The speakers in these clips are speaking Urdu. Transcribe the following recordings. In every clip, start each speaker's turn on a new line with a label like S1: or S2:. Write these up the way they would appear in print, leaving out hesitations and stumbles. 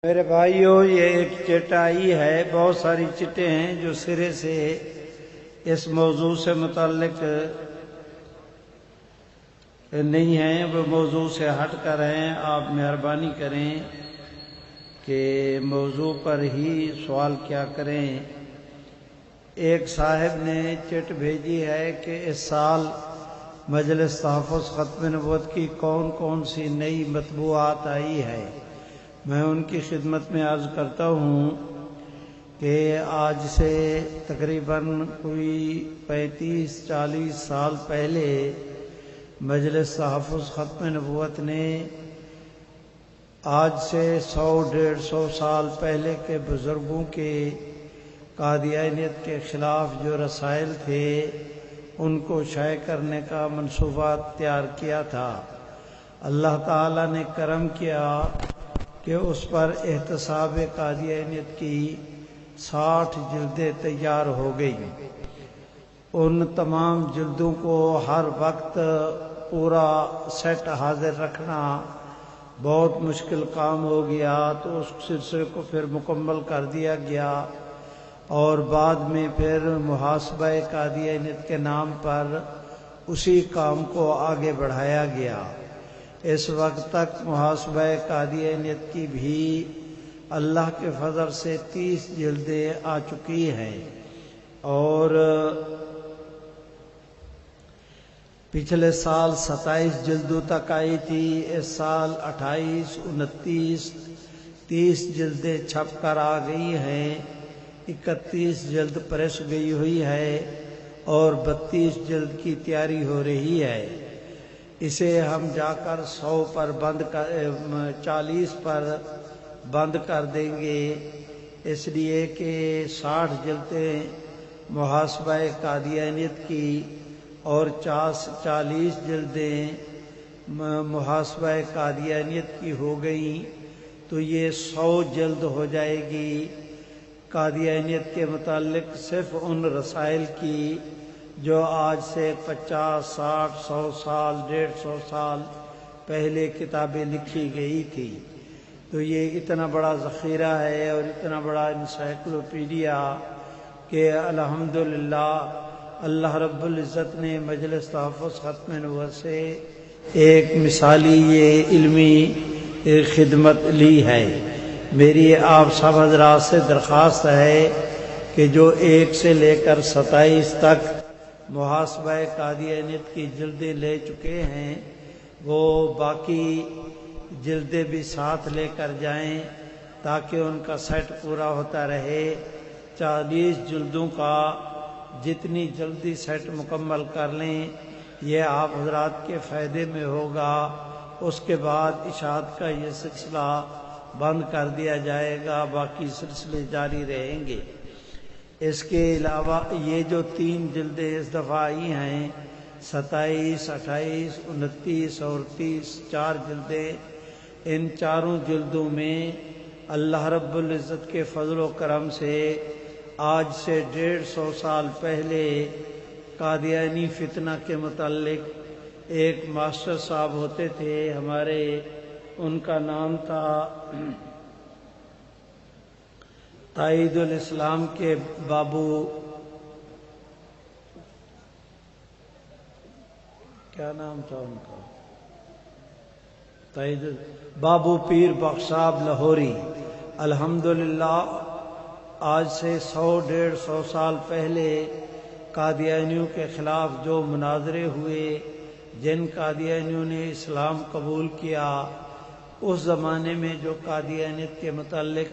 S1: میرے بھائیوں، یہ ایک چٹ آئی ہے، بہت ساری چٹیں ہیں جو سرے سے اس موضوع سے متعلق نہیں ہیں، وہ موضوع سے ہٹ کر ہیں۔ آپ مہربانی کریں کہ موضوع پر ہی سوال کیا کریں۔ ایک صاحب نے چٹ بھیجی ہے کہ اس سال مجلس تحفظ ختم نبوت کی کون کون سی نئی مطبوعات آئی ہے۔ میں ان کی خدمت میں عرض کرتا ہوں کہ آج سے تقریباً کوئی 35-40 سال پہلے مجلس تحفظ ختم نبوت نے آج سے 100-150 سال پہلے کے بزرگوں کے قادیانیت کے خلاف جو رسائل تھے ان کو شائع کرنے کا منصوبہ تیار کیا تھا۔ اللہ تعالیٰ نے کرم کیا کہ اس پر احتساب قادیانیت کی 60 جلدیں تیار ہو گئیں۔ ان تمام جلدوں کو ہر وقت پورا سیٹ حاضر رکھنا بہت مشکل کام ہو گیا، تو اس سلسلے کو پھر مکمل کر دیا گیا اور بعد میں پھر محاسبہ قادیانیت کے نام پر اسی کام کو آگے بڑھایا گیا۔ اس وقت تک محاسبہ قادیانیت کی بھی اللہ کے فضل سے 30 جلدیں آ چکی ہیں، اور پچھلے سال 27 جلدوں تک آئی تھی۔ اس سال 28، 29، 30 جلدیں چھپ کر آ گئی ہیں، 31 جلد پریس گئی ہوئی ہے اور 32 جلد کی تیاری ہو رہی ہے۔ اسے ہم جا کر 100 پر 40 پر بند کر دیں گے، اس لیے کہ 60 جلدیں محاسبہ قادیانیت کی اور 40 جلدیں محاسبہ قادیانیت کی ہو گئیں، تو یہ 100 جلد ہو جائے گی قادیانیت کے متعلق، صرف ان رسائل کی جو آج سے 50، 60، 100 سال، 150 سال پہلے کتابیں لکھی گئی تھی۔ تو یہ اتنا بڑا ذخیرہ ہے اور اتنا بڑا انسائکلوپیڈیا کہ الحمدللہ اللہ رب العزت نے مجلس تحفظ ختم نبوت سے ایک مثالی یہ علمی خدمت لی ہے۔ میری آپ سب حضرات سے درخواست ہے کہ جو 1 سے لے کر 27 تک محاسبہ قادیانیت کی جلدیں لے چکے ہیں، وہ باقی جلدیں بھی ساتھ لے کر جائیں تاکہ ان کا سیٹ پورا ہوتا رہے۔ 40 جلدوں کا جتنی جلدی سیٹ مکمل کر لیں یہ آپ حضرات کے فائدے میں ہوگا۔ اس کے بعد اشاعت کا یہ سلسلہ بند کر دیا جائے گا، باقی سلسلے جاری رہیں گے۔ اس کے علاوہ یہ جو 3 جلدیں اس دفعہ آئی ہیں، 27، 28، 29 اور 30، 4 جلدیں، ان چاروں جلدوں میں اللہ رب العزت کے فضل و کرم سے آج سے 150 سال پہلے قادیانی فتنہ کے متعلق ایک ماسٹر صاحب ہوتے تھے ہمارے، ان کا نام تھا تائید الاسلام کے بابو، کیا نام تھا ان کا، بابو پیر بخش صاحب لاہوری۔ الحمدللہ آج سے 100-150 سال پہلے قادیانیوں کے خلاف جو مناظرے ہوئے، جن قادیانیوں نے اسلام قبول کیا، اس زمانے میں جو قادیانیت کے متعلق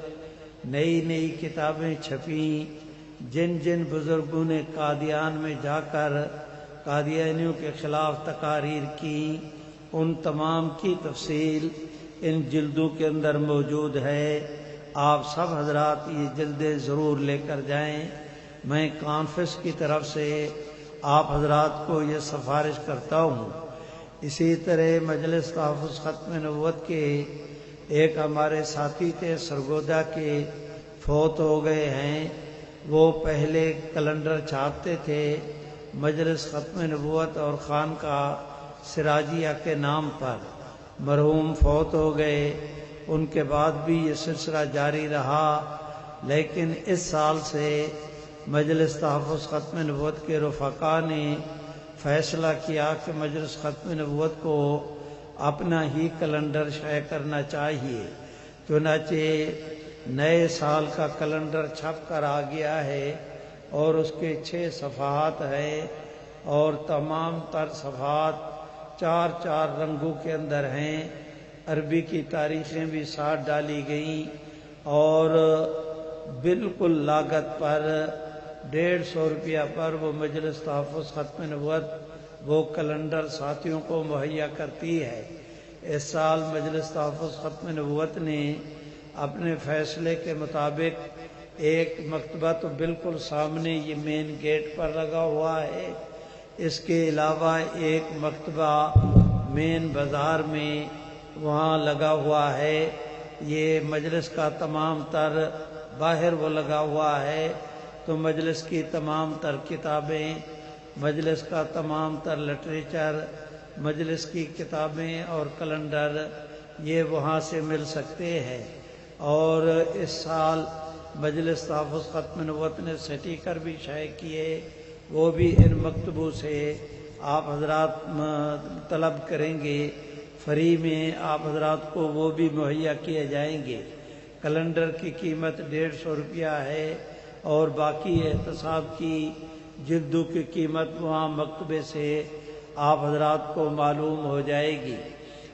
S1: نئی کتابیں چھپیں، جن بزرگوں نے قادیان میں جا کر قادیانیوں کے خلاف تقاریر کی، ان تمام کی تفصیل ان جلدوں کے اندر موجود ہے۔ آپ سب حضرات یہ جلدیں ضرور لے کر جائیں۔ میں کانفرنس کی طرف سے آپ حضرات کو یہ سفارش کرتا ہوں۔ اسی طرح مجلس تحفظ ختم نبوت کے ایک ہمارے ساتھی تھے سرگودا کے، فوت ہو گئے ہیں۔ وہ پہلے کیلنڈر چھاپتے تھے مجلس ختم نبوت اور خانقاہ سراجیہ کے نام پر، مرحوم فوت ہو گئے۔ ان کے بعد بھی یہ سلسلہ جاری رہا، لیکن اس سال سے مجلس تحفظ ختم نبوت کے رفقا نے فیصلہ کیا کہ مجلس ختم نبوت کو اپنا ہی کیلنڈر شائع کرنا چاہیے۔ چنانچہ نئے سال کا کیلنڈر چھپ کر آ گیا ہے اور اس کے 6 صفحات ہیں، اور تمام تر صفحات 4 رنگوں کے اندر ہیں۔ عربی کی تاریخیں بھی ساتھ ڈالی گئیں، اور بالکل لاگت پر 150 روپیہ پر وہ مجلس تحفظ ختم نبوت وہ کیلنڈر ساتھیوں کو مہیا کرتی ہے۔ اس سال مجلس تحفظ ختم نبوت نے اپنے فیصلے کے مطابق ایک مکتبہ تو بالکل سامنے یہ مین گیٹ پر لگا ہوا ہے، اس کے علاوہ ایک مکتبہ مین بازار میں وہاں لگا ہوا ہے۔ یہ مجلس کا تمام تر باہر وہ لگا ہوا ہے، تو مجلس کی تمام تر کتابیں، مجلس کا تمام تر لٹریچر، مجلس کی کتابیں اور کیلنڈر یہ وہاں سے مل سکتے ہیں۔ اور اس سال مجلس تحفظ ختم نبوت نے سٹیکر بھی شائع کیے، وہ بھی ان مکتبوں سے آپ حضرات طلب کریں گے، فری میں آپ حضرات کو وہ بھی مہیا کیے جائیں گے۔ کیلنڈر کی قیمت 150 روپیہ ہے، اور باقی احتساب کی جلدوں کی قیمت وہاں مکتبے سے آپ حضرات کو معلوم ہو جائے گی۔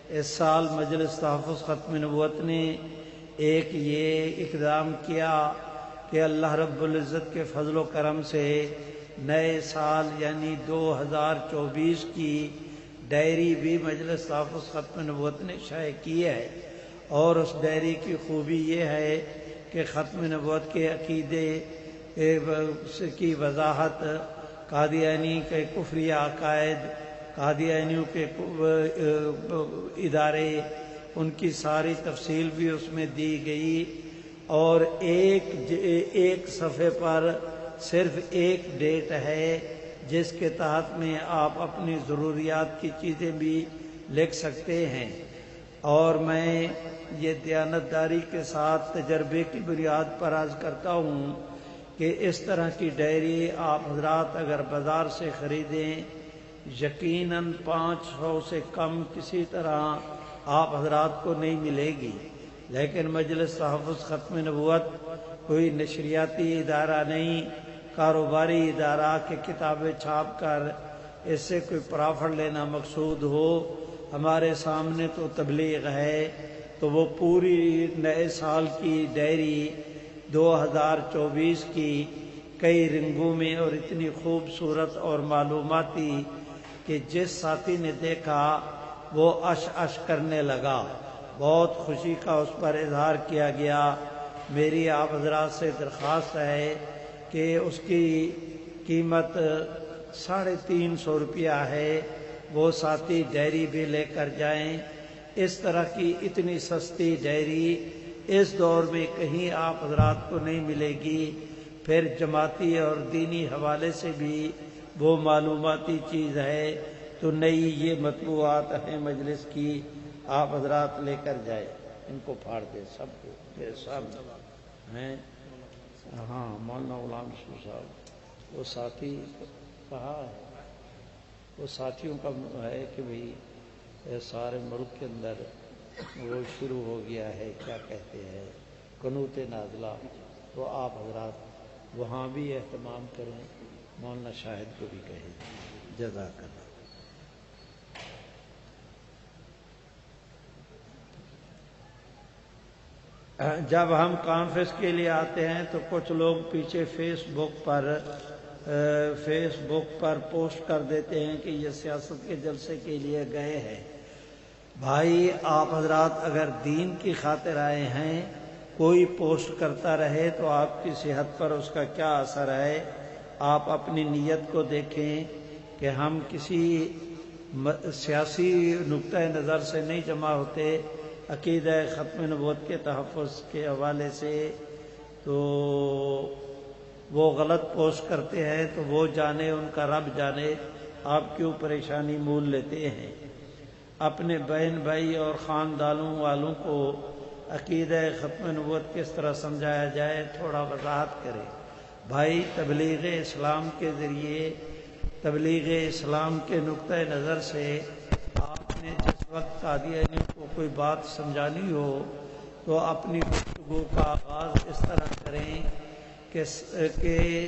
S1: اس سال مجلس تحفظ ختم نبوت نے ایک یہ اقدام کیا کہ اللہ رب العزت کے فضل و کرم سے نئے سال یعنی 2024 کی ڈائری بھی مجلس تحفظ ختم نبوت نے شائع کی ہے، اور اس ڈائری کی خوبی یہ ہے کہ ختم نبوت کے عقیدے کی وضاحت، قادیانی کے کفری عقائد، قادیانیوں کے ادارے، ان کی ساری تفصیل بھی اس میں دی گئی، اور ایک صفحے پر صرف ایک ڈیٹ ہے جس کے تحت میں آپ اپنی ضروریات کی چیزیں بھی لکھ سکتے ہیں۔ اور میں یہ دیانتداری کے ساتھ تجربے کی بنیاد پر عرض کرتا ہوں کہ اس طرح کی ڈائری آپ حضرات اگر بازار سے خریدیں، یقیناً 500 سے کم کسی طرح آپ حضرات کو نہیں ملے گی، لیکن مجلس تحفظ ختم نبوت کوئی نشریاتی ادارہ نہیں، کاروباری ادارہ کہ کتابیں چھاپ کر اس سے کوئی پرافٹ لینا مقصود ہو۔ ہمارے سامنے تو تبلیغ ہے، تو وہ پوری نئے سال کی ڈائری 2024 کی کئی رنگوں میں اور اتنی خوبصورت اور معلوماتی کہ جس ساتھی نے دیکھا وہ اش کرنے لگا، بہت خوشی کا اس پر اظہار کیا گیا۔ میری آپ حضرات سے درخواست ہے کہ اس کی قیمت 350 روپیہ ہے، وہ ساتھی ڈائری بھی لے کر جائیں۔ اس طرح کی اتنی سستی ڈائری اس دور میں کہیں آپ حضرات کو نہیں ملے گی۔ پھر جماعتی اور دینی حوالے سے بھی وہ معلوماتی چیز ہے، تو نئی یہ مطبوعات ہیں مجلس کی، آپ حضرات لے کر جائیں۔ ان کو پھاڑ دے سب کو، یہ سب ہیں۔ ہاں مولانا غلام شو صاحب وہ ساتھی کہا ہے، وہ ساتھیوں کا ہے کہ بھئی سارے ملک کے اندر وہ شروع ہو گیا ہے، کیا کہتے ہیں، قنوت نازلہ، تو آپ حضرات وہاں بھی اہتمام کریں، مولانا شاہد کو بھی کہیں۔ جزاک اللہ۔ جب ہم کانفرنس کے لیے آتے ہیں تو کچھ لوگ پیچھے فیس بک پر پوسٹ کر دیتے ہیں کہ یہ سیاست کے جلسے کے لیے گئے ہیں۔ بھائی آپ حضرات اگر دین کی خاطر آئے ہیں، کوئی پوسٹ کرتا رہے تو آپ کی صحت پر اس کا کیا اثر ہے؟ آپ اپنی نیت کو دیکھیں کہ ہم کسی سیاسی نقطہ نظر سے نہیں جمع ہوتے، عقیدہ ختم نبوت کے تحفظ کے حوالے سے، تو وہ غلط پوسٹ کرتے ہیں تو وہ جانے، ان کا رب جانے آپ کیوں پریشانی مول لیتے ہیں۔ اپنے بہن بھائی اور خاندانوں والوں کو عقیدہ ختم نبوت کس طرح سمجھایا جائے، تھوڑا وضاحت کرے۔ بھائی، تبلیغ اسلام کے ذریعے، تبلیغ اسلام کے نقطۂ نظر سے آپ نے جس وقت قادیانیوں کو کوئی بات سمجھانی ہو تو اپنی گفتگو کا آغاز اس طرح کریں کہ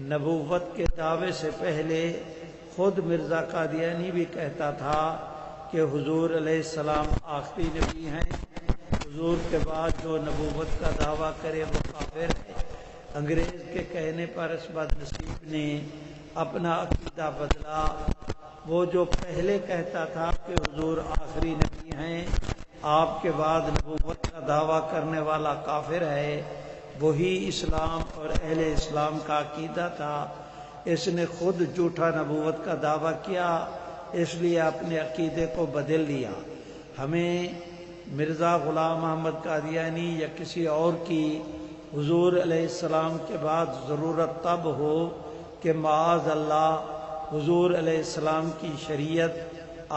S1: نبوت کے دعوے سے پہلے خود مرزا قادیانی بھی کہتا تھا کہ حضور علیہ السلام آخری نبی ہیں، حضور کے بعد جو نبوت کا دعویٰ کرے وہ کافر ہے۔ انگریز کے کہنے پر اس بد نصیب نے اپنا عقیدہ بدلا۔ وہ جو پہلے کہتا تھا کہ حضور آخری نبی ہیں، آپ کے بعد نبوت کا دعویٰ کرنے والا کافر ہے، وہی اسلام اور اہل اسلام کا عقیدہ تھا۔ اس نے خود جھوٹا نبوت کا دعویٰ کیا، اس لیے اپنے عقیدے کو بدل لیا۔ ہمیں مرزا غلام محمد قادیانی یا کسی اور کی حضور علیہ السلام کے بعد ضرورت تب ہو کہ معاذ اللہ حضور علیہ السلام کی شریعت،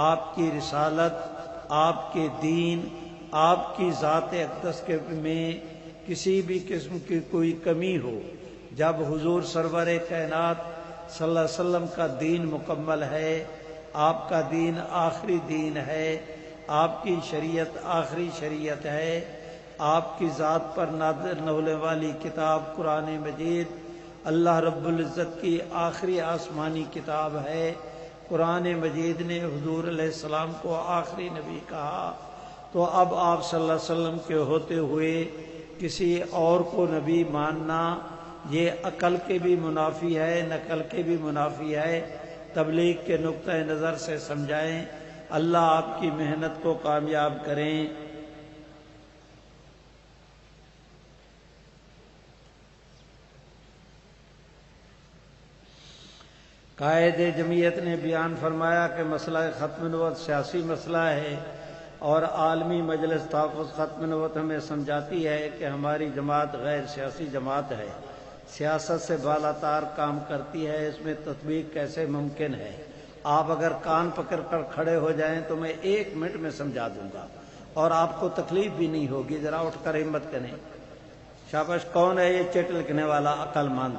S1: آپ کی رسالت، آپ کے دین، آپ کی ذات اقدس کے میں کسی بھی قسم کی کوئی کمی ہو۔ جب حضور سرور کائنات صلی اللہ علیہ وسلم کا دین مکمل ہے، آپ کا دین آخری دین ہے، آپ کی شریعت آخری شریعت ہے، آپ کی ذات پر نازل ہونے والی کتاب قرآن مجید اللہ رب العزت کی آخری آسمانی کتاب ہے۔ قرآن مجید نے حضور علیہ السلام کو آخری نبی کہا، تو اب آپ صلی اللہ علیہ وسلم کے ہوتے ہوئے کسی اور کو نبی ماننا یہ عقل کے بھی منافی ہے، نقل کے بھی منافی ہے۔ تبلیغ کے نقطۂ نظر سے سمجھائیں۔ اللہ آپ کی محنت کو کامیاب کریں۔ قائد جمعیت نے بیان فرمایا کہ مسئلہ ختم نبوت سیاسی مسئلہ ہے اور عالمی مجلس تحفظ ختم نبوت ہمیں سمجھاتی ہے کہ ہماری جماعت غیر سیاسی جماعت ہے، سیاست سے بالاتر کام کرتی ہے، اس میں تطبیق کیسے ممکن ہے؟ آپ اگر کان پکڑ کر کھڑے ہو جائیں تو میں 1 منٹ میں سمجھا دوں گا اور آپ کو تکلیف بھی نہیں ہوگی۔ ذرا اٹھ کر ہمت کریں۔ شاباش۔ کون ہے یہ چٹ لکھنے والا عقل مند؟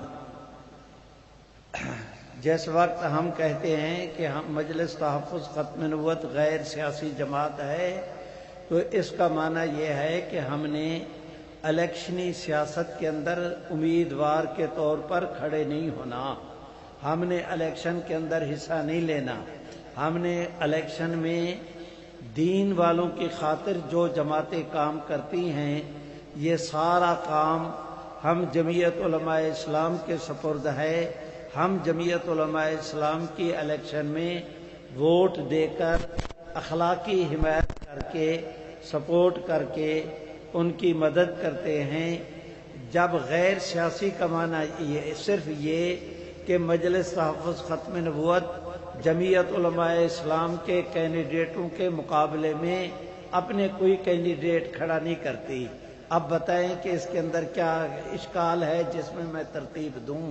S1: جس وقت ہم کہتے ہیں کہ ہم مجلس تحفظ ختم نبوت غیر سیاسی جماعت ہے تو اس کا معنی یہ ہے کہ ہم نے الیکشنی سیاست کے اندر امیدوار کے طور پر کھڑے نہیں ہونا، ہم نے الیکشن کے اندر حصہ نہیں لینا، ہم نے الیکشن میں دین والوں کی خاطر جو جماعتیں کام کرتی ہیں یہ سارا کام ہم جمعیت علماء اسلام کے سپرد ہے۔ ہم جمعیت علماء اسلام کی الیکشن میں ووٹ دے کر، اخلاقی حمایت کر کے، سپورٹ کر کے ان کی مدد کرتے ہیں۔ جب غیر سیاسی کا معنی صرف یہ کہ مجلس تحفظ ختم نبوت جمعیت علماء اسلام کے کینڈیڈیٹوں کے مقابلے میں اپنے کوئی کینڈیڈیٹ کھڑا نہیں کرتی۔ اب بتائیں کہ اس کے اندر کیا اشکال ہے جس میں ترتیب دوں؟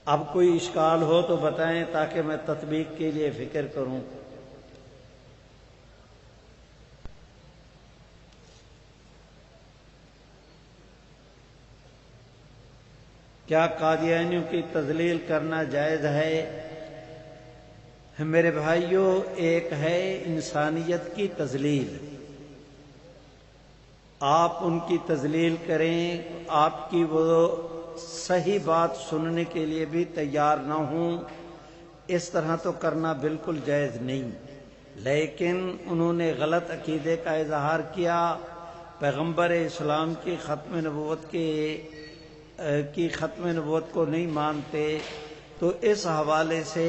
S1: اب کوئی اشکال ہو تو بتائیں تاکہ میں تطبیق کے لیے فکر کروں۔ کیا قادیانیوں کی تذلیل کرنا جائز ہے؟ میرے بھائیوں، ایک ہے انسانیت کی تذلیل، آپ ان کی تذلیل کریں، آپ کی وہ صحیح بات سننے کے لیے بھی تیار نہ ہوں، اس طرح تو کرنا بالکل جائز نہیں۔ لیکن انہوں نے غلط عقیدے کا اظہار کیا، پیغمبر اسلام کی ختم نبوت کو نہیں مانتے، تو اس حوالے سے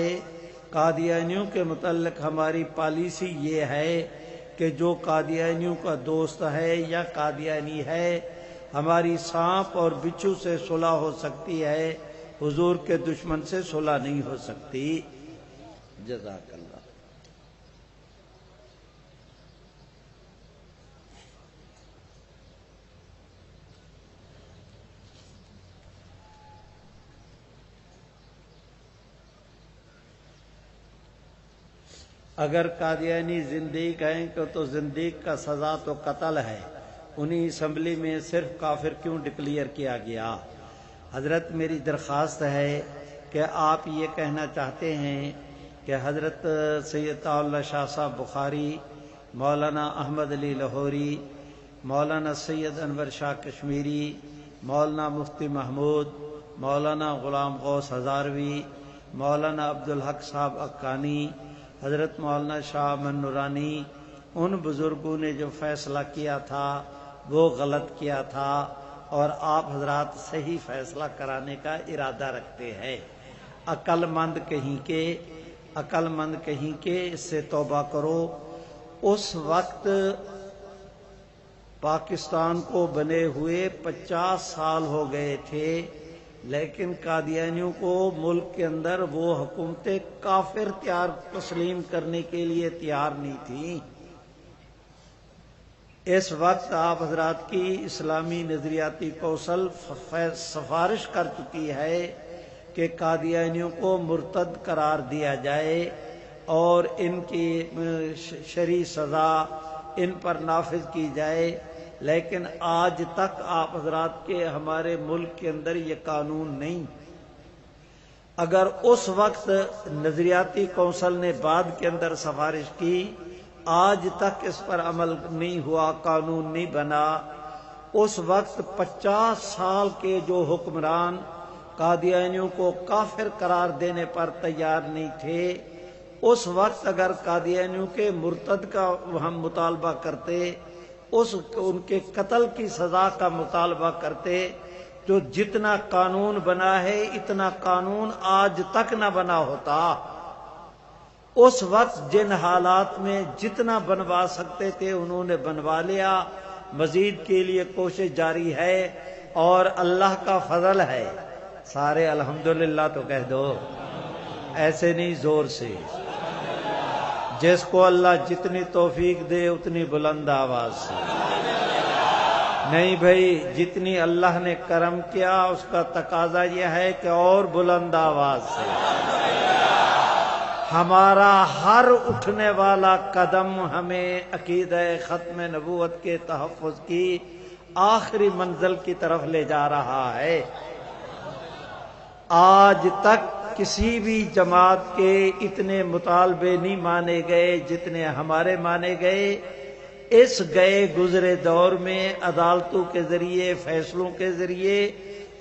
S1: قادیانیوں کے متعلق ہماری پالیسی یہ ہے کہ جو قادیانیوں کا دوست ہے یا قادیانی ہے، ہماری سانپ اور بچھو سے صلح ہو سکتی ہے، حضور کے دشمن سے صلح نہیں ہو سکتی۔ جزاک اللہ۔ اگر قادیانی زندیق ہیں تو زندیق کا سزا تو قتل ہے، انہی اسمبلی میں صرف کافر کیوں ڈکلیئر کیا گیا؟ حضرت میری درخواست ہے کہ آپ یہ کہنا چاہتے ہیں کہ حضرت سید اللہ شاہ صاحب بخاری، مولانا احمد علی لاہوری، مولانا سید انور شاہ کشمیری، مولانا مفتی محمود، مولانا غلام غوث ہزاروی، مولانا عبدالحق صاحب اکانی، حضرت مولانا شاہ امن نورانی، ان بزرگوں نے جو فیصلہ کیا تھا وہ غلط کیا تھا، اور آپ حضرات صحیح فیصلہ کرانے کا ارادہ رکھتے ہیں۔ عقل مند کہیں کہ اس سے توبہ کرو۔ اس وقت پاکستان کو بنے ہوئے 50 سال ہو گئے تھے، لیکن قادیانیوں کو ملک کے اندر وہ حکومتیں کافر تسلیم کرنے کے لیے تیار نہیں تھیں۔ اس وقت آپ حضرات کی اسلامی نظریاتی کونسل سفارش کر چکی ہے کہ قادیانیوں کو مرتد قرار دیا جائے اور ان کی شرعی سزا ان پر نافذ کی جائے، لیکن آج تک آپ حضرات کے ہمارے ملک کے اندر یہ قانون نہیں۔ اگر اس وقت نظریاتی کونسل نے بعد کے اندر سفارش کی، آج تک اس پر عمل نہیں ہوا، قانون نہیں بنا، اس وقت 50 سال کے جو حکمران قادیانیوں کو کافر قرار دینے پر تیار نہیں تھے، اس وقت اگر قادیانیوں کے مرتد کا ہم مطالبہ کرتے، ان کے قتل کی سزا کا مطالبہ کرتے، جو جتنا قانون بنا ہے اتنا قانون آج تک نہ بنا ہوتا۔ اس وقت جن حالات میں جتنا بنوا سکتے تھے انہوں نے بنوا لیا، مزید کے لیے کوشش جاری ہے، اور اللہ کا فضل ہے۔ سارے الحمدللہ تو کہہ دو، ایسے نہیں، زور سے۔ جس کو اللہ جتنی توفیق دے اتنی بلند آواز سے، نہیں بھائی، جتنی اللہ نے کرم کیا اس کا تقاضا یہ ہے کہ اور بلند آواز سے۔ ہمارا ہر اٹھنے والا قدم ہمیں عقیدہ ختم نبوت کے تحفظ کی آخری منزل کی طرف لے جا رہا ہے۔ آج تک کسی بھی جماعت کے اتنے مطالبے نہیں مانے گئے جتنے ہمارے مانے گئے۔ اس گئے گزرے دور میں عدالتوں کے ذریعے، فیصلوں کے ذریعے،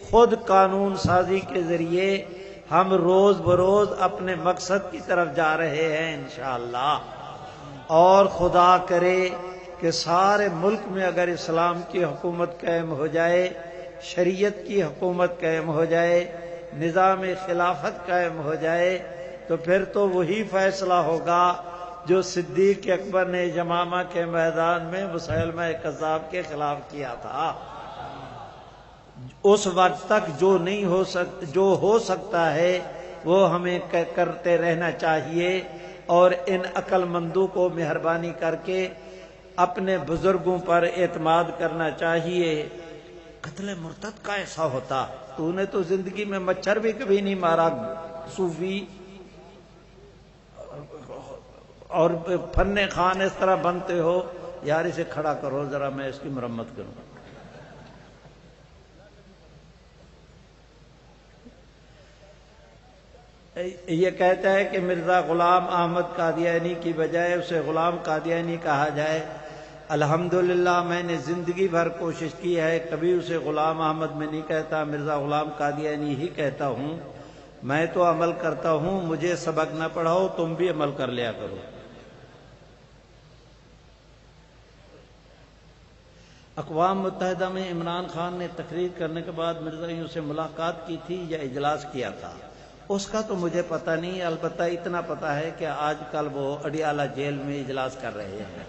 S1: خود قانون سازی کے ذریعے ہم روز بروز اپنے مقصد کی طرف جا رہے ہیں انشاءاللہ۔ اور خدا کرے کہ سارے ملک میں اگر اسلام کی حکومت قائم ہو جائے، شریعت کی حکومت قائم ہو جائے، نظام خلافت قائم ہو جائے، تو پھر تو وہی فیصلہ ہوگا جو صدیق اکبر نے یمامہ کے میدان میں مسیلمہ کذاب کے خلاف کیا تھا۔ اس وقت تک جو ہو سکتا ہے وہ ہمیں کرتے رہنا چاہیے، اور ان عقل مندوں کو مہربانی کر کے اپنے بزرگوں پر اعتماد کرنا چاہیے۔ قتل مرتد کا ایسا ہوتا، تو نے تو زندگی میں مچھر بھی کبھی نہیں مارا، صوفی اور فن خان اس طرح بنتے ہو، یار اسے کھڑا کرو ذرا، میں اس کی مرمت کروں۔ یہ کہتا ہے کہ مرزا غلام احمد قادیانی کی بجائے اسے غلام قادیانی کہا جائے۔ الحمدللہ میں نے زندگی بھر کوشش کی ہے، کبھی اسے غلام احمد میں نہیں کہتا، مرزا غلام قادیانی ہی کہتا ہوں۔ میں تو عمل کرتا ہوں، مجھے سبق نہ پڑھاؤ، تم بھی عمل کر لیا کرو۔ اقوام متحدہ میں عمران خان نے تقریر کرنے کے بعد مرزائیوں سے ملاقات کی تھی یا اجلاس کیا تھا، اس کا تو مجھے پتہ نہیں، البتہ اتنا پتہ ہے کہ آج کل وہ اڈیالہ جیل میں اجلاس کر رہے ہیں۔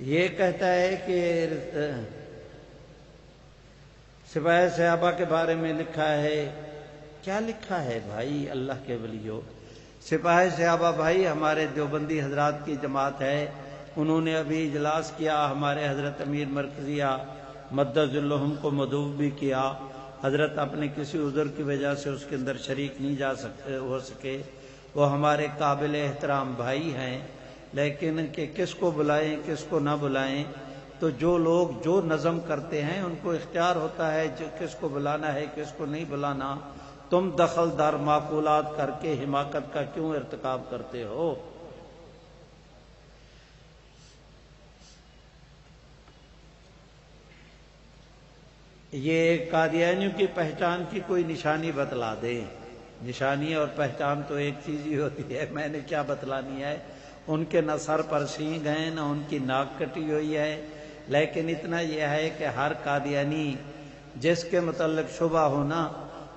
S1: یہ کہتا ہے کہ سپاہی صحابہ کے بارے میں لکھا ہے، کیا لکھا ہے بھائی اللہ کے ولیو؟ سپاہی صحابہ بھائی ہمارے دیوبندی حضرات کی جماعت ہے، انہوں نے ابھی اجلاس کیا، ہمارے حضرت امیر مرکزیہ مدد اللہم کو مدعو بھی کیا، حضرت اپنے کسی عذر کی وجہ سے اس کے اندر شریک نہیں ہو سکے، وہ ہمارے قابل احترام بھائی ہیں، لیکن کہ کس کو بلائیں کس کو نہ بلائیں، تو جو لوگ جو نظم کرتے ہیں ان کو اختیار ہوتا ہے جو کس کو بلانا ہے کس کو نہیں بلانا۔ تم دخل در معقولات کر کے حماقت کا کیوں ارتکاب کرتے ہو؟ یہ قادیانیوں کی پہچان کی کوئی نشانی بتلا دیں۔ نشانی اور پہچان تو ایک چیز ہی ہوتی ہے، میں نے کیا بتلانی ہے؟ ان کے نہ سر پر سینگ ہیں نہ ان کی ناک کٹی ہوئی ہے، لیکن اتنا یہ ہے کہ ہر قادیانی جس کے متعلق شبہ ہونا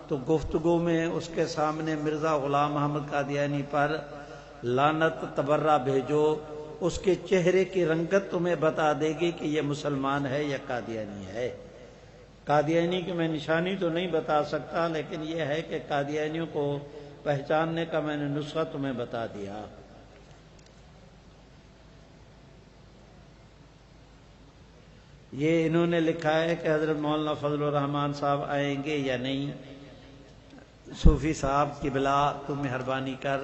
S1: تو گفتگو میں اس کے سامنے مرزا غلام احمد قادیانی پر لعنت تبرہ بھیجو، اس کے چہرے کی رنگت تمہیں بتا دے گی کہ یہ مسلمان ہے یا قادیانی ہے۔ قادیانی کی میں نشانی تو نہیں بتا سکتا، لیکن یہ ہے کہ قادیانیوں کو پہچاننے کا میں نے نسخہ تمہیں بتا دیا۔ یہ انہوں نے لکھا ہے کہ حضرت مولانا فضل الرحمان صاحب آئیں گے یا نہیں۔ صوفی صاحب قبلہ تو مہربانی کر،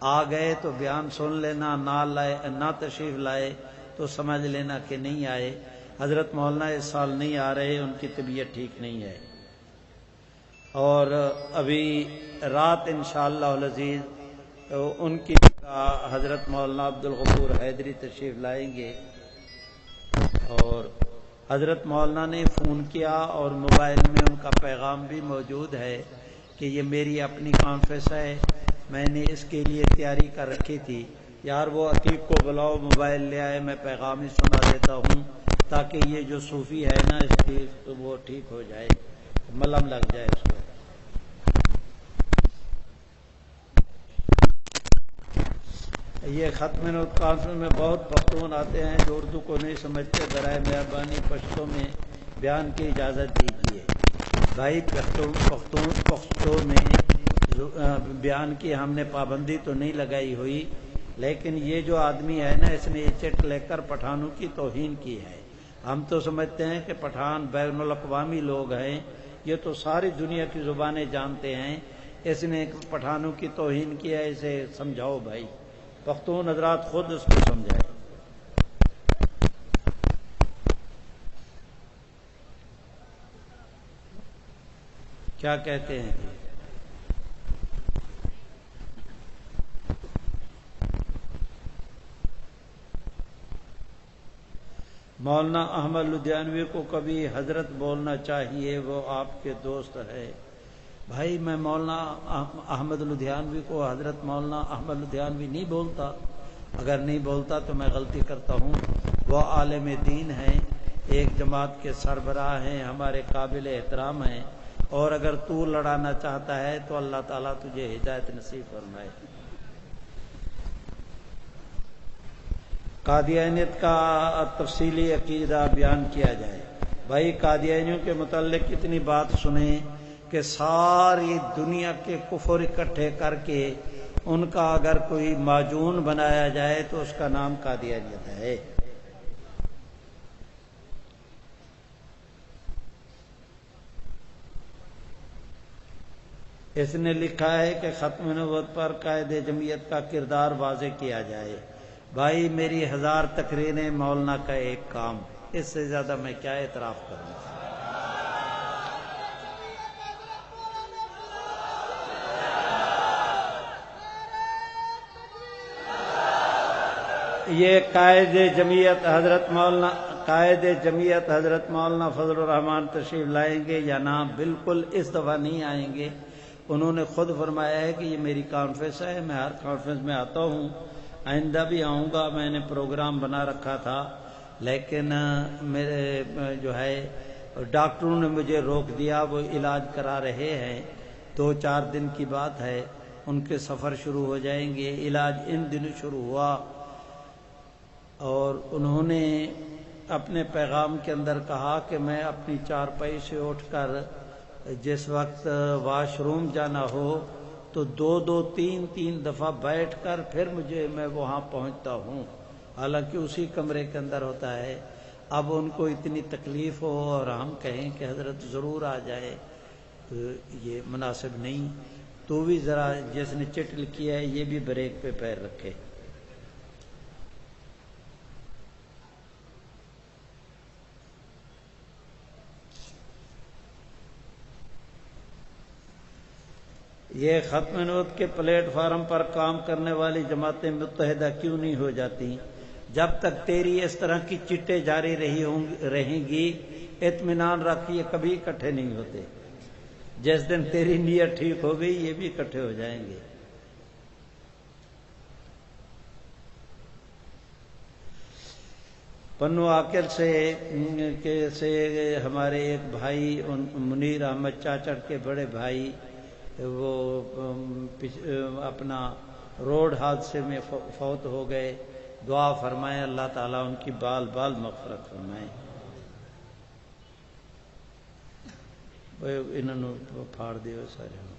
S1: آ گئے تو بیان سن لینا، نہ تشریف لائے تو سمجھ لینا کہ نہیں آئے۔ حضرت مولانا اس سال نہیں آ رہے، ان کی طبیعت ٹھیک نہیں ہے، اور ابھی رات انشاءاللہ العزیز ان کی حضرت مولانا عبدالغفور حیدری تشریف لائیں گے۔ اور حضرت مولانا نے فون کیا اور موبائل میں ان کا پیغام بھی موجود ہے کہ یہ میری اپنی کانفرنس ہے، میں نے اس کے لیے تیاری کر رکھی تھی، یار وہ عتیق کو بلاؤ موبائل لے آئے، میں پیغام ہی سنا دیتا ہوں تاکہ یہ جو صوفی ہے نا اس کی وہ ٹھیک ہو جائے، ملم لگ جائے اس کو۔ یہ ختم نوت کانفرنس میں بہت پختون آتے ہیں جو اردو کو نہیں سمجھتے، برائے مہربانی پشتو میں بیان کی اجازت دیجیے۔ بھائی پختو میں بیان کی ہم نے پابندی تو نہیں لگائی ہوئی، لیکن یہ جو آدمی ہے نا اس نے یہ چٹ لے کر پٹھانوں کی توہین کی ہے۔ ہم تو سمجھتے ہیں کہ پٹھان بین الاقوامی لوگ ہیں، یہ تو ساری دنیا کی زبانیں جانتے ہیں، اس نے پٹھانوں کی توہین کی ہے، اسے سمجھاؤ بھائی، پختون حضرات خود اس کو سمجھائے۔ کیا کہتے ہیں؟ مولانا احمد لدھیانوی کو کبھی حضرت بولنا چاہیے، وہ آپ کے دوست ہے۔ بھائی میں مولانا احمد لدھیانوی کو حضرت مولانا احمد لدھیانوی نہیں بولتا، اگر نہیں بولتا تو میں غلطی کرتا ہوں۔ وہ عالم دین ہیں، ایک جماعت کے سربراہ ہیں، ہمارے قابل احترام ہیں، اور اگر تو لڑانا چاہتا ہے تو اللہ تعالیٰ تجھے ہدایت نصیب فرمائے۔ قادیانیت کا تفصیلی عقیدہ بیان کیا جائے۔ بھائی قادیانیوں کے متعلق اتنی بات سنیں کہ ساری دنیا کے کفر اکٹھے کر کے ان کا اگر کوئی معجون بنایا جائے تو اس کا نام قادیانیت ہے۔ اس نے لکھا ہے کہ ختم نبوت پر قائد جمعیت کا کردار واضح کیا جائے۔ بھائی میری 1000 تقریریں مولانا کا ایک کام، اس سے زیادہ میں کیا اعتراف کروں؟ یہ قائد جمعیت حضرت مولانا فضل الرحمان تشریف لائیں گے یا نہ؟ بالکل اس دفعہ نہیں آئیں گے۔ انہوں نے خود فرمایا ہے کہ یہ میری کانفرنس ہے، میں ہر کانفرنس میں آتا ہوں، آئندہ بھی آؤں گا، میں نے پروگرام بنا رکھا تھا، لیکن میرے جو ہے ڈاکٹروں نے مجھے روک دیا، وہ علاج کرا رہے ہیں، 2-4 دن کی بات ہے، ان کے سفر شروع ہو جائیں گے، علاج ان دنوں شروع ہوا۔ اور انہوں نے اپنے پیغام کے اندر کہا کہ میں اپنی چارپائی سے اٹھ کر جس وقت واش روم جانا ہو تو 2-3 دفعہ بیٹھ کر پھر میں وہاں پہنچتا ہوں، حالانکہ اسی کمرے کے اندر ہوتا ہے۔ اب ان کو اتنی تکلیف ہو اور ہم کہیں کہ حضرت ضرور آ جائے تو یہ مناسب نہیں۔ تو بھی ذرا جس نے چٹل کیا ہے یہ بھی بریک پہ پیر رکھے. یہ ختم نوت کے پلیٹ فارم پر کام کرنے والی جماعتیں متحدہ کیوں نہیں ہو جاتی؟ جب تک تیری اس طرح کی چٹیں جاری رہیں گی اطمینان رکھ یہ کبھی اکٹھے نہیں ہوتے. جس دن تیری نیت ٹھیک ہو گئی یہ بھی اکٹھے ہو جائیں گے. پنو عاقل سے ہمارے ایک بھائی منیر احمد چاچڑ کے بڑے بھائی وہ اپنا روڈ حادثے میں فوت ہو گئے. دعا فرمائیں اللہ تعالیٰ ان کی بال بال مغفرت فرمائیں. انہوں نے پھاڑ دیو سارے.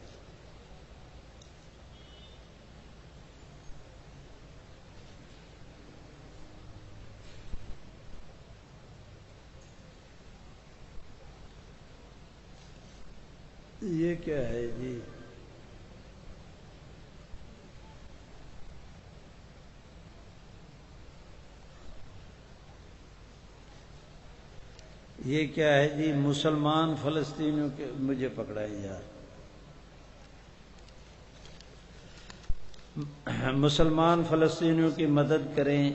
S1: یہ کیا ہے جی؟ یہ کیا ہے جی؟ مسلمان فلسطینیوں کے مجھے پکڑائے یار. مسلمان فلسطینیوں کی مدد کریں.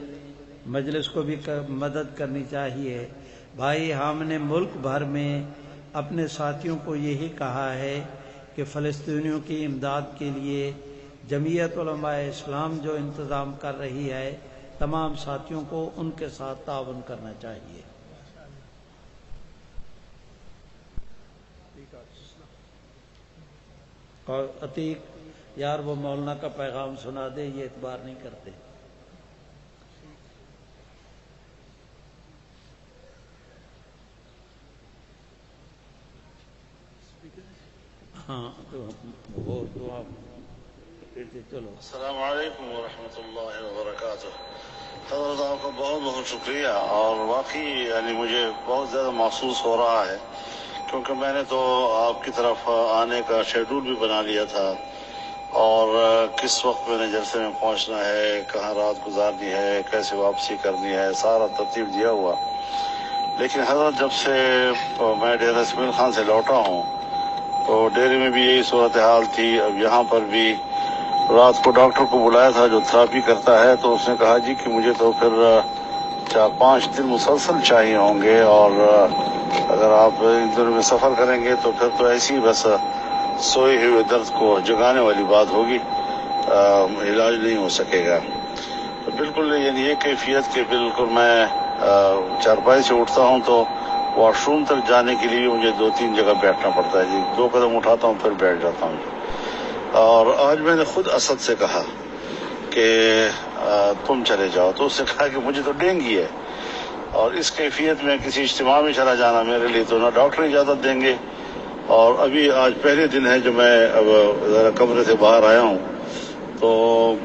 S1: مجلس کو بھی مدد کرنی چاہیے. بھائی ہم نے ملک بھر میں اپنے ساتھیوں کو یہی کہا ہے کہ فلسطینیوں کی امداد کے لیے جمعیت علماء اسلام جو انتظام کر رہی ہے تمام ساتھیوں کو ان کے ساتھ تعاون کرنا چاہیے. اور عتیق یار وہ مولانا کا پیغام سنا دے، یہ اعتبار نہیں کرتے. ہاں تو وہ دعا چلو.
S2: السلام علیکم ورحمۃ اللہ وبرکاتہ. حضرت آپ کا بہت بہت شکریہ، اور واقعی یعنی مجھے بہت زیادہ محسوس ہو رہا ہے کیونکہ میں نے تو آپ کی طرف آنے کا شیڈول بھی بنا لیا تھا، اور کس وقت میں نے جلسے میں پہنچنا ہے، کہاں رات گزارنی ہے، کیسے واپسی کرنی ہے، سارا ترتیب دیا ہوا. لیکن حضرت جب سے میں ڈیرہ اسماعیل خان سے لوٹا ہوں تو ڈیرے میں بھی یہی صورتحال تھی. اب یہاں پر بھی رات کو ڈاکٹر کو بلایا تھا جو تھراپی کرتا ہے، تو اس نے کہا جی کہ مجھے تو پھر 4-5 دن مسلسل چاہیے ہوں گے، اور اگر آپ ان دنوں میں سفر کریں گے تو پھر تو ایسی بس سوئے ہوئے درد کو جگانے والی بات ہوگی، علاج نہیں ہو سکے گا. تو بالکل یعنی یہ کیفیت کہ بالکل میں چارپائی سے اٹھتا ہوں تو واش روم تک جانے کے لیے مجھے 2-3 جگہ بیٹھنا پڑتا ہے جی. 2 قدم اٹھاتا ہوں پھر بیٹھ جاتا ہوں. اور آج میں نے خود اسد سے کہا کہ تم چلے جاؤ، تو اس نے کہا کہ مجھے تو ڈینگی ہے، اور اس کیفیت میں کسی اجتماع میں چلا جانا میرے لیے تو نہ ڈاکٹر اجازت دیں گے. اور ابھی آج پہلے دن ہے جو میں اب ذرا کمرے سے باہر آیا ہوں، تو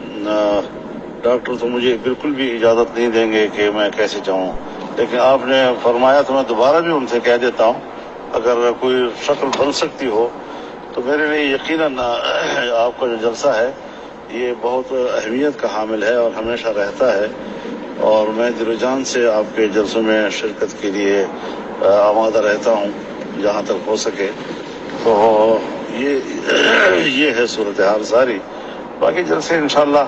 S2: ڈاکٹر تو مجھے بالکل بھی اجازت نہیں دیں گے کہ میں کیسے جاؤں. لیکن آپ نے فرمایا تو میں دوبارہ بھی ان سے کہہ دیتا ہوں اگر کوئی شکل بن سکتی ہو تو میرے لیے یقیناً آپ کا جو جلسہ ہے یہ بہت اہمیت کا حامل ہے اور ہمیشہ رہتا ہے، اور میں دل و جان سے آپ کے جلسوں میں شرکت کے لیے آمادہ رہتا ہوں جہاں تک ہو سکے. تو یہ ہے صورتحال ساری. باقی جلسے انشاءاللہ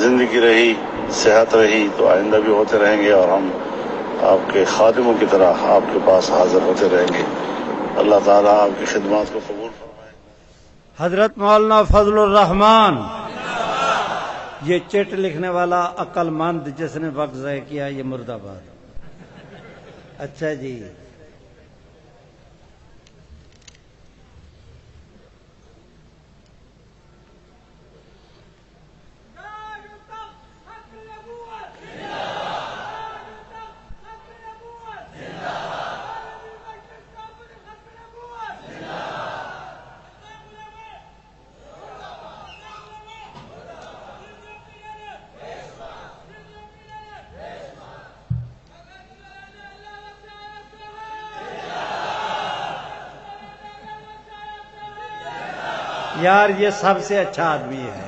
S2: زندگی رہی، صحت رہی تو آئندہ بھی ہوتے رہیں گے، اور ہم آپ کے خادموں کی طرح آپ کے پاس حاضر ہوتے رہیں گے. اللہ تعالیٰ آپ کی خدمات کو قبول فرمائے.
S1: حضرت مولانا فضل الرحمان، یہ چٹ لکھنے والا عقل مند جس نے وقت ضائع کیا، یہ مرد آباد. اچھا جی. یار یہ سب سے اچھا آدمی ہے۔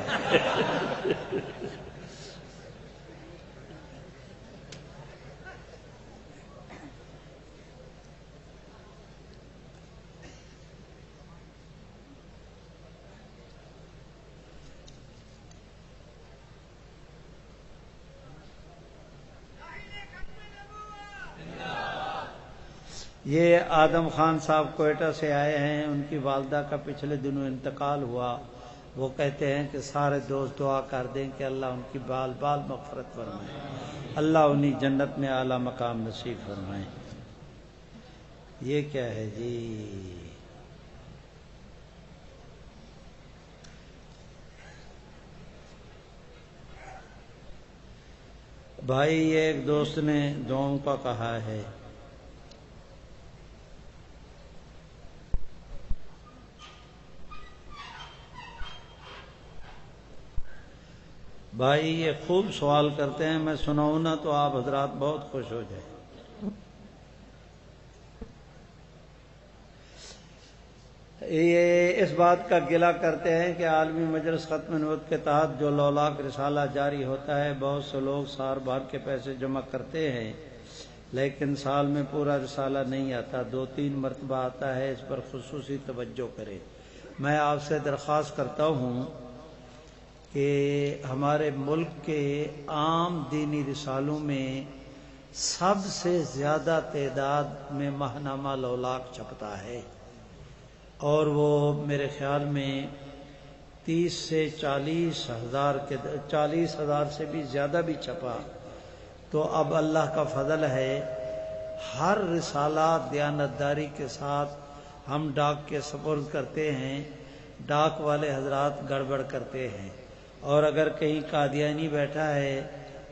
S1: یہ آدم خان صاحب کوئٹہ سے آئے ہیں، ان کی والدہ کا پچھلے دنوں انتقال ہوا۔ وہ کہتے ہیں کہ سارے دوست دعا کر دیں کہ اللہ ان کی بال بال مغفرت فرمائے، اللہ انہیں جنت میں اعلیٰ مقام نصیب فرمائے۔ یہ کیا ہے جی؟ بھائی ایک دوست نے دعاؤں کا کہا ہے۔ بھائی یہ خوب سوال کرتے ہیں، میں سناؤں نا تو آپ حضرات بہت خوش ہو جائیں۔ یہ اس بات کا گلہ کرتے ہیں کہ عالمی مجلس ختم نبوت کے تحت جو لولاک رسالہ جاری ہوتا ہے، بہت سے لوگ سال بھر کے پیسے جمع کرتے ہیں لیکن سال میں پورا رسالہ نہیں آتا، 2-3 مرتبہ آتا ہے، اس پر خصوصی توجہ کرے۔ میں آپ سے درخواست کرتا ہوں کہ ہمارے ملک کے عام دینی رسالوں میں سب سے زیادہ تعداد میں ماہنامہ لولاک چھپتا ہے، اور وہ میرے خیال میں 30 سے 40 ہزار سے بھی زیادہ بھی چھپا۔ تو اب اللہ کا فضل ہے، ہر رسالہ دیانتداری کے ساتھ ہم ڈاک کے سپرد کرتے ہیں، ڈاک والے حضرات گڑبڑ کرتے ہیں، اور اگر کہیں قادیانی بیٹھا ہے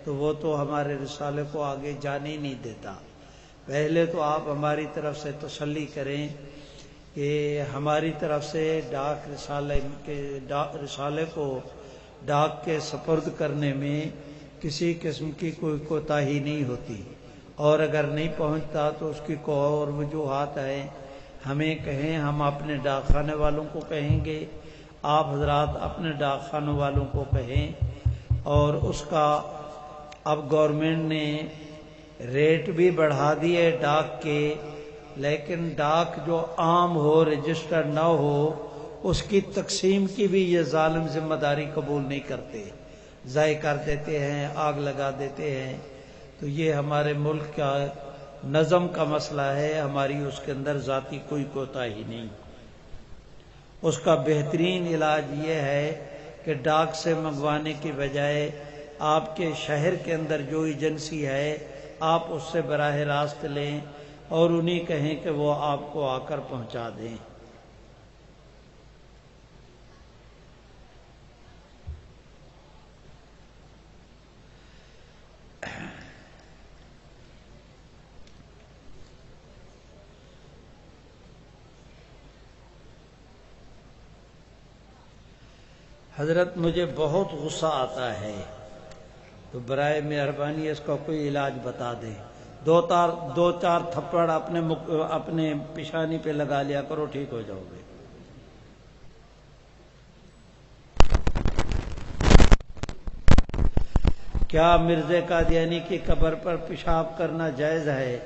S1: تو وہ تو ہمارے رسالے کو آگے جانے ہی نہیں دیتا۔ پہلے تو آپ ہماری طرف سے تسلی کریں کہ ہماری طرف سے ڈاک رسالے کو ڈاک کے سپرد کرنے میں کسی قسم کی کوئی کوتاہی نہیں ہوتی، اور اگر نہیں پہنچتا تو اس کی کوئی اور وجوہات ہیں، ہمیں کہیں، ہم اپنے ڈاک خانے والوں کو کہیں گے، آپ حضرات اپنے ڈاک خانوں والوں کو کہیں۔ اور اس کا اب گورنمنٹ نے ریٹ بھی بڑھا دیے ڈاک کے، لیکن ڈاک جو عام ہو، رجسٹر نہ ہو، اس کی تقسیم کی بھی یہ ظالم ذمہ داری قبول نہیں کرتے، ضائع کر دیتے ہیں، آگ لگا دیتے ہیں۔ تو یہ ہمارے ملک کا نظم کا مسئلہ ہے، ہماری اس کے اندر ذاتی کوئی کوتاہی نہیں۔ اس کا بہترین علاج یہ ہے کہ ڈاک سے منگوانے کی بجائے آپ کے شہر کے اندر جو ایجنسی ہے آپ اس سے براہ راست لیں اور انہیں کہیں کہ وہ آپ کو آ کر پہنچا دیں۔ حضرت مجھے بہت غصہ آتا ہے، تو برائے مہربانی اس کا کوئی علاج بتا دیں۔ دو چار تھپڑ اپنے پیشانی پہ لگا لیا کرو، ٹھیک ہو جاؤ گے۔ کیا مرزا قادیانی کی قبر پر پیشاب کرنا جائز ہے؟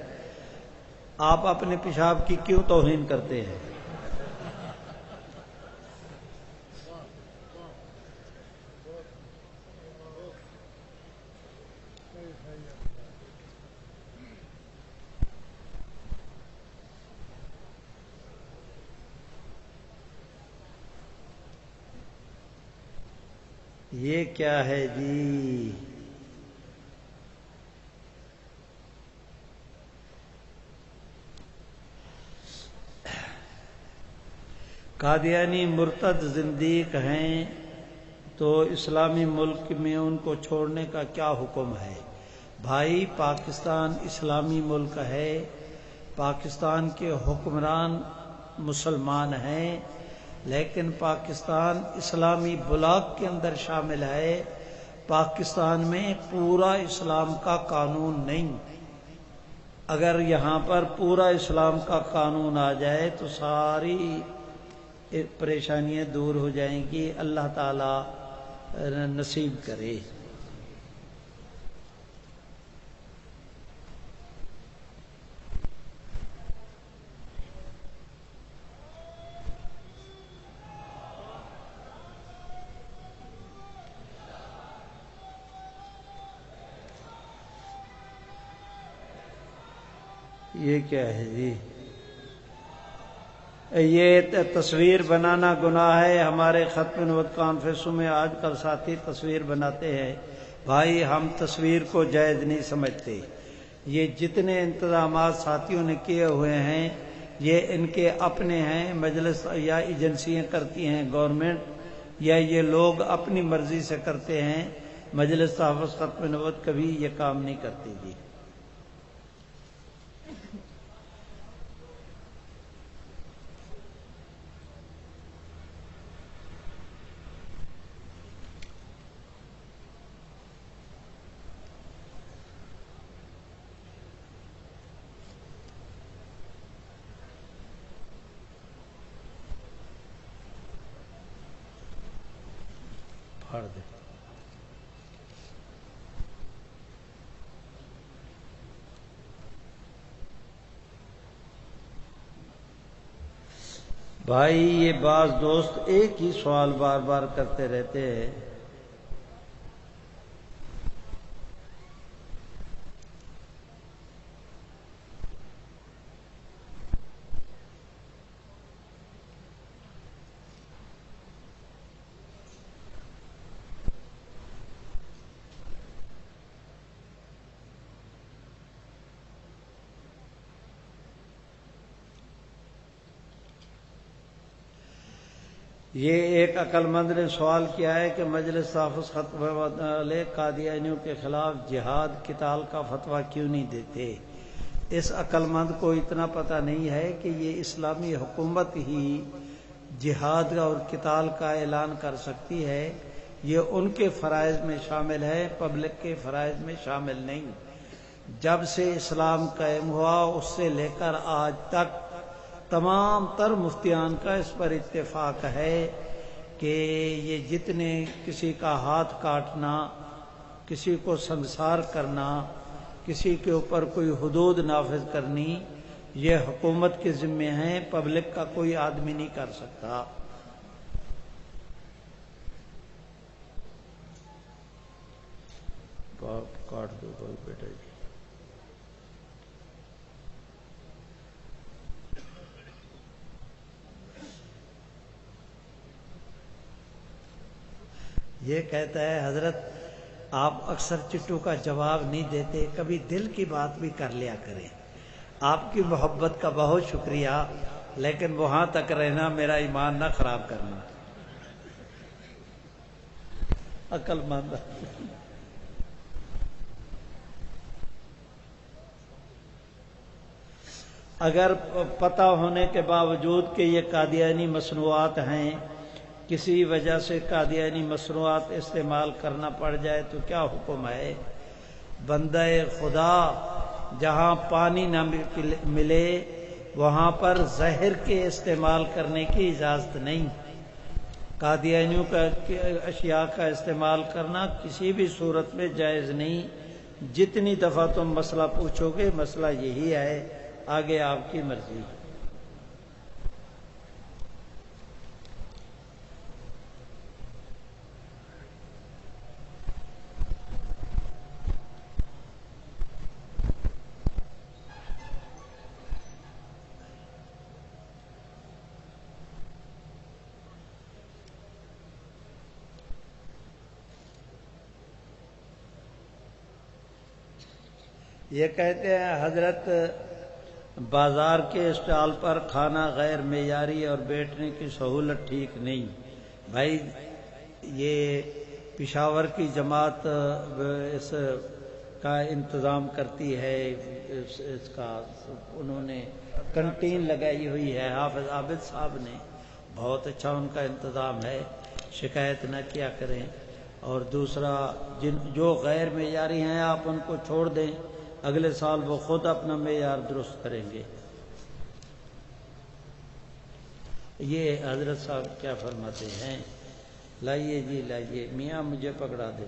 S1: آپ اپنے پیشاب کی کیوں توہین کرتے ہیں؟ یہ کیا ہے جی؟ قادیانی مرتد زندیق ہیں تو اسلامی ملک میں ان کو چھوڑنے کا کیا حکم ہے؟ بھائی پاکستان اسلامی ملک ہے، پاکستان کے حکمران مسلمان ہیں، لیکن پاکستان اسلامی بلاک کے اندر شامل ہے، پاکستان میں پورا اسلام کا قانون نہیں۔ اگر یہاں پر پورا اسلام کا قانون آ جائے تو پریشانیاں دور ہو جائیں گی، اللہ تعالی نصیب کرے۔ یہ کیا ہے جی؟ یہ تصویر بنانا گناہ ہے۔ ہمارے ختم نبوت کانفرنسوں میں آج کل ساتھی تصویر بناتے ہیں، بھائی ہم تصویر کو جائز نہیں سمجھتے۔ یہ جتنے انتظامات ساتھیوں نے کیے ہوئے ہیں یہ ان کے اپنے ہیں، مجلس یا ایجنسیاں کرتی ہیں، گورنمنٹ یا یہ لوگ اپنی مرضی سے کرتے ہیں۔ مجلس تحفظ ختم نبوت کبھی یہ کام نہیں کرتی جی۔ پھاڑ دے۔ بھائی یہ بعض دوست ایک ہی سوال بار بار کرتے رہتے ہیں۔ یہ ایک عقل مند نے سوال کیا ہے کہ مجلس تحفظ ختم والے قادیانیوں کے خلاف جہاد قتال کا فتویٰ کیوں نہیں دیتے؟ اس عقل مند کو اتنا پتہ نہیں ہے کہ یہ اسلامی حکومت ہی جہاد اور قتال کا اعلان کر سکتی ہے، یہ ان کے فرائض میں شامل ہے، پبلک کے فرائض میں شامل نہیں۔ جب سے اسلام قائم ہوا اس سے لے کر آج تک تمام تر مفتیان کا اس پر اتفاق ہے کہ یہ جتنے کسی کا ہاتھ کاٹنا، کسی کو سنگسار کرنا، کسی کے اوپر کوئی حدود نافذ کرنی، یہ حکومت کے ذمے ہیں، پبلک کا کوئی آدمی نہیں کر سکتا۔ کاٹ دو کوئی بیٹا جی۔ یہ کہتا ہے حضرت آپ اکثر چٹو کا جواب نہیں دیتے، کبھی دل کی بات بھی کر لیا کریں۔ آپ کی محبت کا بہت شکریہ، لیکن وہاں تک رہنا، میرا ایمان نہ خراب کرنا۔ عقل مند اگر پتہ ہونے کے باوجود کہ یہ قادیانی مصنوعات ہیں، کسی وجہ سے قادیانی مصنوعات استعمال کرنا پڑ جائے تو کیا حکم ہے؟ بندہ خدا جہاں پانی نہ ملے وہاں پر زہر کے استعمال کرنے کی اجازت نہیں۔ قادیانیوں کا اشیاء کا استعمال کرنا کسی بھی صورت میں جائز نہیں۔ جتنی دفعہ تم مسئلہ پوچھو گے مسئلہ یہی ہے، آگے آپ کی مرضی۔ یہ کہتے ہیں حضرت بازار کے اسٹال پر کھانا غیر معیاری اور بیٹھنے کی سہولت ٹھیک نہیں۔ بھائی یہ پشاور کی جماعت اس کا انتظام کرتی ہے، اس کا انہوں نے کنٹین لگائی ہوئی ہے، حافظ عابد صاحب نے، بہت اچھا ان کا انتظام ہے، شکایت نہ کیا کریں۔ اور دوسرا جو غیر معیاری ہیں آپ ان کو چھوڑ دیں، اگلے سال وہ خود اپنا معیار درست کریں گے۔ یہ حضرت صاحب کیا فرماتے ہیں؟ لائیے جی لائیے، میاں مجھے پکڑا دے۔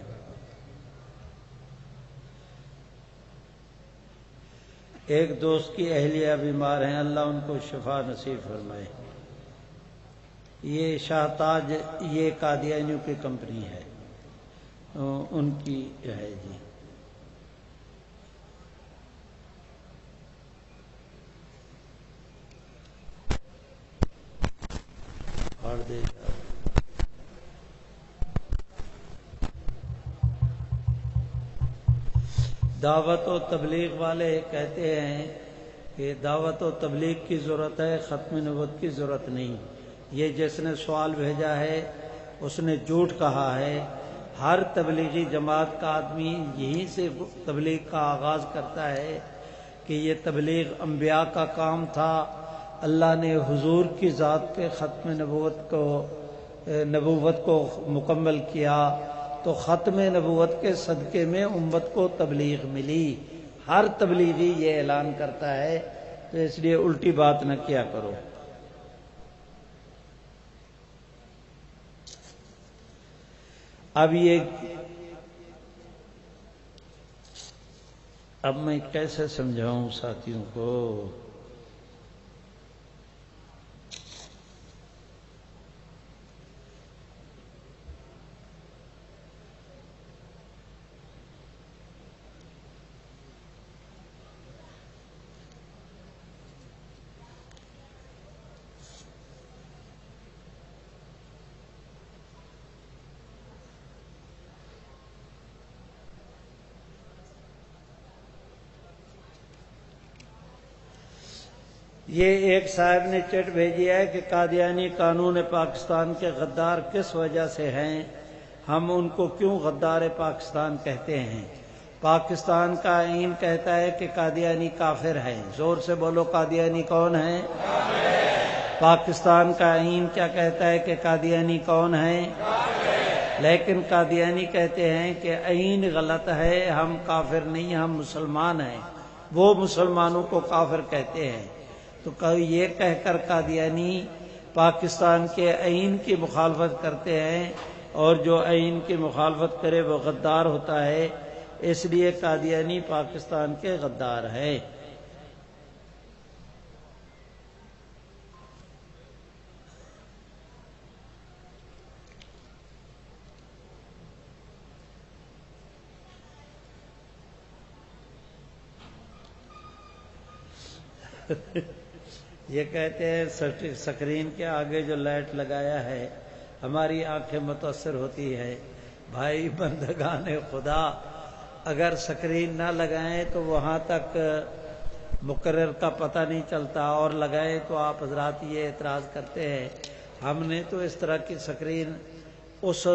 S1: ایک دوست کی اہلیہ بیمار ہیں، اللہ ان کو شفا نصیب فرمائے۔ یہ شاہ تاج، یہ قادیانیوں کی کمپنی ہے، ان کی ہے جی۔ اور دے دعوت و تبلیغ والے کہتے ہیں کہ دعوت و تبلیغ کی ضرورت ہے، ختم نبوت کی ضرورت نہیں۔ یہ جس نے سوال بھیجا ہے اس نے جھوٹ کہا ہے۔ ہر تبلیغی جماعت کا آدمی یہیں سے تبلیغ کا آغاز کرتا ہے کہ یہ تبلیغ انبیاء کا کام تھا، اللہ نے حضور کی ذات پہ ختم نبوت کو مکمل کیا، تو ختم نبوت کے صدقے میں امت کو تبلیغ ملی۔ ہر تبلیغی یہ اعلان کرتا ہے، تو اس لیے الٹی بات نہ کیا کرو۔ اب میں کیسے سمجھاؤں ساتھیوں کو؟ یہ ایک صاحب نے چٹ بھیجی ہے کہ قادیانی قانون پاکستان کے غدار کس وجہ سے ہیں، ہم ان کو کیوں غدار پاکستان کہتے ہیں؟ پاکستان کا آئین کہتا ہے کہ قادیانی کافر ہیں۔ زور سے بولو، قادیانی کون ہیں؟ پاکستان کا آئین کیا کہتا ہے کہ قادیانی کون ہیں؟ لیکن قادیانی کہتے ہیں کہ آئین غلط ہے، ہم کافر نہیں، ہم مسلمان ہیں۔ وہ مسلمانوں کو کافر کہتے ہیں۔ تو یہ کہہ کر قادیانی پاکستان کے آئین کی مخالفت کرتے ہیں، اور جو آئین کی مخالفت کرے وہ غدار ہوتا ہے، اس لیے قادیانی پاکستان کے غدار ہے۔ یہ کہتے ہیں سکرین کے آگے جو لائٹ لگایا ہے ہماری آنکھیں متاثر ہوتی ہے۔ بھائی بندگان خدا، اگر سکرین نہ لگائیں تو وہاں تک مقرر کا پتہ نہیں چلتا، اور لگائیں تو آپ حضرات یہ اعتراض کرتے ہیں۔ ہم نے تو اس طرح کی سکرین اس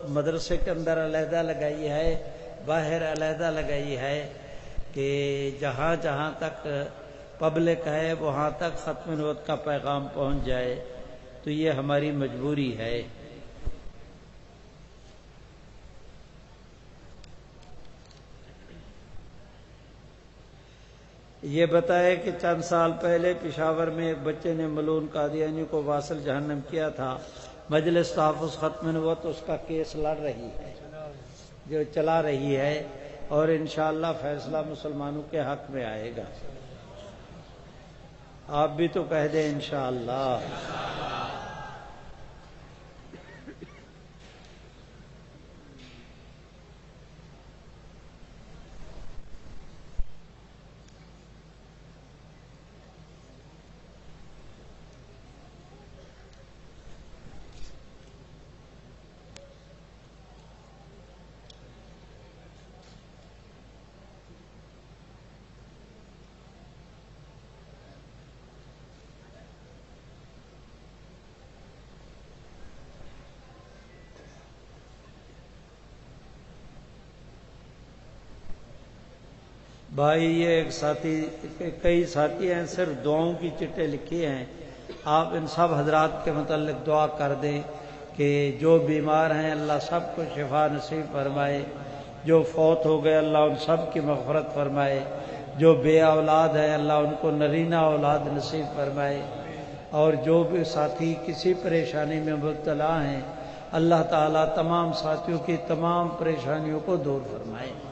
S1: مدرسے کے اندر علیحدہ لگائی ہے، باہر علیحدہ لگائی ہے، کہ جہاں جہاں تک پبلک ہے وہاں تک ختم نبوت کا پیغام پہنچ جائے، تو یہ ہماری مجبوری ہے۔ یہ بتائے کہ چند سال پہلے پشاور میں ایک بچے نے ملعون قادیانی کو واصل جہنم کیا تھا۔ مجلس تحفظ ختم نبوت اس کا کیس لڑ رہی ہے، جو چلا رہی ہے، اور انشاءاللہ فیصلہ مسلمانوں کے حق میں آئے گا۔ آپ بھی تو کہہ دیں انشاءاللہ۔ بھائی یہ ایک ساتھی، کئی ساتھی ہیں صرف دعاؤں کی چٹیں لکھی ہیں، آپ ان سب حضرات کے متعلق دعا کر دیں کہ جو بیمار ہیں اللہ سب کو شفا نصیب فرمائے، جو فوت ہو گئے اللہ ان سب کی مغفرت فرمائے، جو بے اولاد ہیں اللہ ان کو نرینہ اولاد نصیب فرمائے، اور جو بھی ساتھی کسی پریشانی میں مبتلا ہیں اللہ تعالیٰ تمام ساتھیوں کی تمام پریشانیوں کو دور فرمائے۔